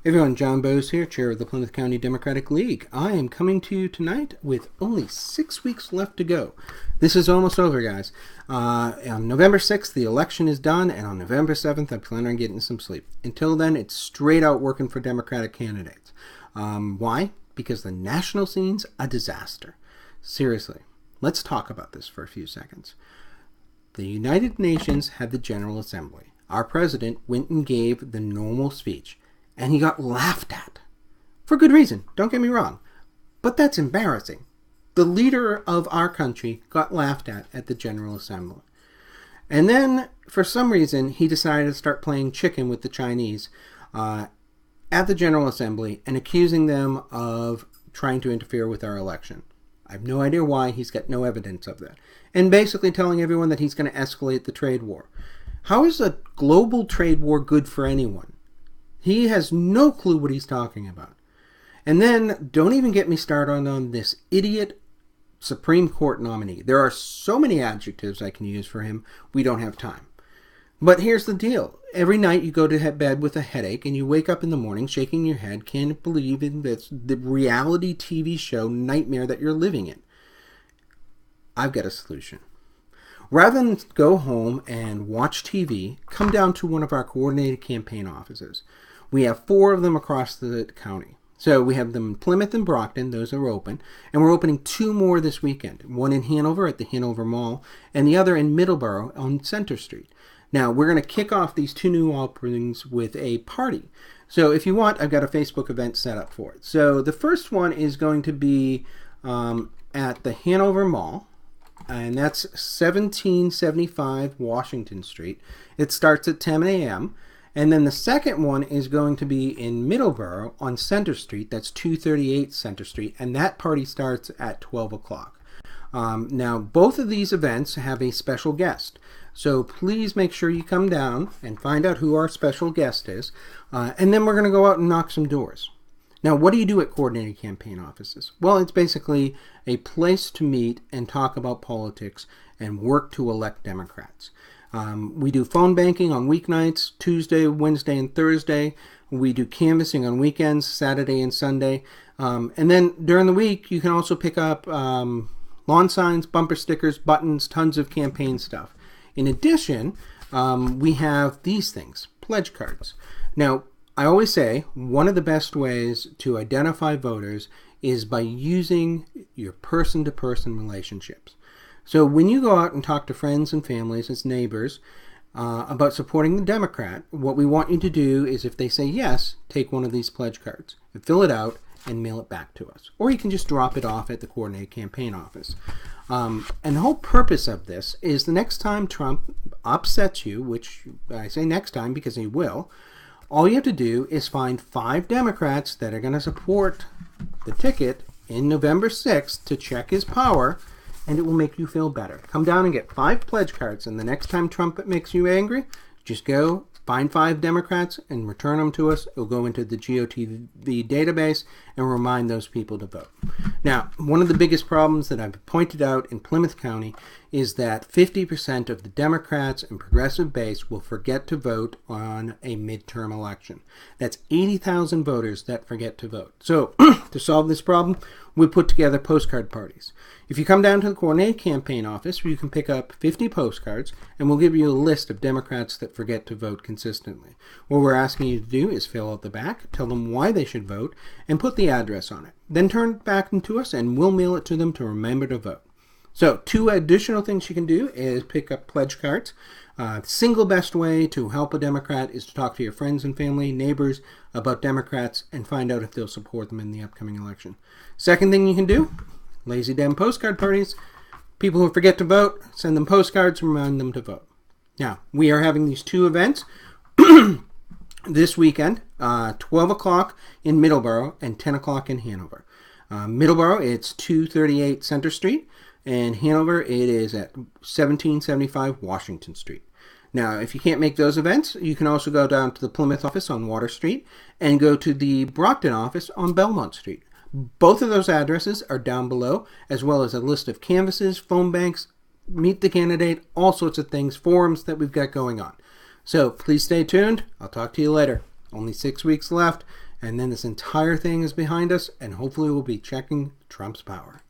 Everyone, John Bose here, Chair of the Plymouth County Democratic League. I am coming to you tonight with only 6 weeks left to go. This is almost over, guys. On November 6th, the election is done, and on November 7th, I plan on getting some sleep. Until then, it's straight out working for Democratic candidates. Why? Because the national scene's a disaster. Seriously, let's talk about this for a few seconds. The United Nations had the General Assembly. Our president went and gave the normal speech. And he got laughed at. For good reason, don't get me wrong. But that's embarrassing. The leader of our country got laughed at the General Assembly. And then, for some reason, he decided to start playing chicken with the Chinese at the General Assembly and accusing them of trying to interfere with our election. I have no idea why. He's got no evidence of that. And basically telling everyone that he's going to escalate the trade war. How is a global trade war good for anyone? He has no clue what he's talking about. And then, don't even get me started on this idiot Supreme Court nominee. There are so many adjectives I can use for him, we don't have time. But here's the deal. Every night you go to bed with a headache and you wake up in the morning shaking your head, can't believe in this, the reality TV show nightmare that you're living in. I've got a solution. Rather than go home and watch TV, come down to one of our coordinated campaign offices. We have 4 of them across the county. So we have them in Plymouth and Brockton, those are open, and we're opening 2 more this weekend. One in Hanover at the Hanover Mall, and the other in Middleborough on Center Street. Now, we're going to kick off these 2 new openings with a party. So if you want, I've got a Facebook event set up for it. So the first one is going to be at the Hanover Mall, and that's 1775 Washington Street. It starts at 10 a.m., and then the second one is going to be in Middleborough on Center Street. That's 238 Center Street. And that party starts at 12 o'clock. Now, both of these events have a special guest. So please make sure you come down and find out who our special guest is. And then we're going to go out and knock some doors. Now, what do you do at coordinated campaign offices? Well, it's basically a place to meet and talk about politics and work to elect Democrats. We do phone banking on weeknights, Tuesday, Wednesday, and Thursday. We do canvassing on weekends, Saturday and Sunday. And then during the week, you can also pick up lawn signs, bumper stickers, buttons, tons of campaign stuff. In addition, we have these things, pledge cards. Now, I always say one of the best ways to identify voters is by using your person-to-person relationships. So when you go out and talk to friends and families as neighbors about supporting the Democrat, what we want you to do is if they say yes, take one of these pledge cards and fill it out and mail it back to us. Or you can just drop it off at the coordinated campaign office. And the whole purpose of this is the next time Trump upsets you, which I say next time because he will, all you have to do is find 5 Democrats that are going to support the ticket in November 6th to check his power, and it will make you feel better. Come down and get 5 pledge cards, and the next time Trump makes you angry, just go find 5 Democrats and return them to us. It'll go into the GOTV database and remind those people to vote. Now, one of the biggest problems that I've pointed out in Plymouth County is that 50% of the Democrats and progressive base will forget to vote on a midterm election. That's 80,000 voters that forget to vote. So, to solve this problem, we put together postcard parties. If you come down to the coordinated campaign office, you can pick up 50 postcards, and we'll give you a list of Democrats that forget to vote consistently. What we're asking you to do is fill out the back, tell them why they should vote, and put the address on it. Then turn it back into us, and we'll mail it to them to remember to vote. So 2 additional things you can do is pick up pledge cards. The single best way to help a Democrat is to talk to your friends and family, neighbors about Democrats and find out if they'll support them in the upcoming election. Second thing you can do, lazy damn postcard parties. People who forget to vote, send them postcards, remind them to vote. Now, we are having these 2 events this weekend, 12 o'clock in Middleborough and 10 o'clock in Hanover. Middleborough, it's 238 Center Street, and Hanover, it is at 1775 Washington Street. Now, if you can't make those events, you can also go down to the Plymouth office on Water Street and go to the Brockton office on Belmont Street. Both of those addresses are down below, as well as a list of canvases, phone banks, meet the candidate, all sorts of things, forums that we've got going on. So please stay tuned. I'll talk to you later. Only 6 weeks left, and then this entire thing is behind us, and hopefully we'll be checking Trump's power.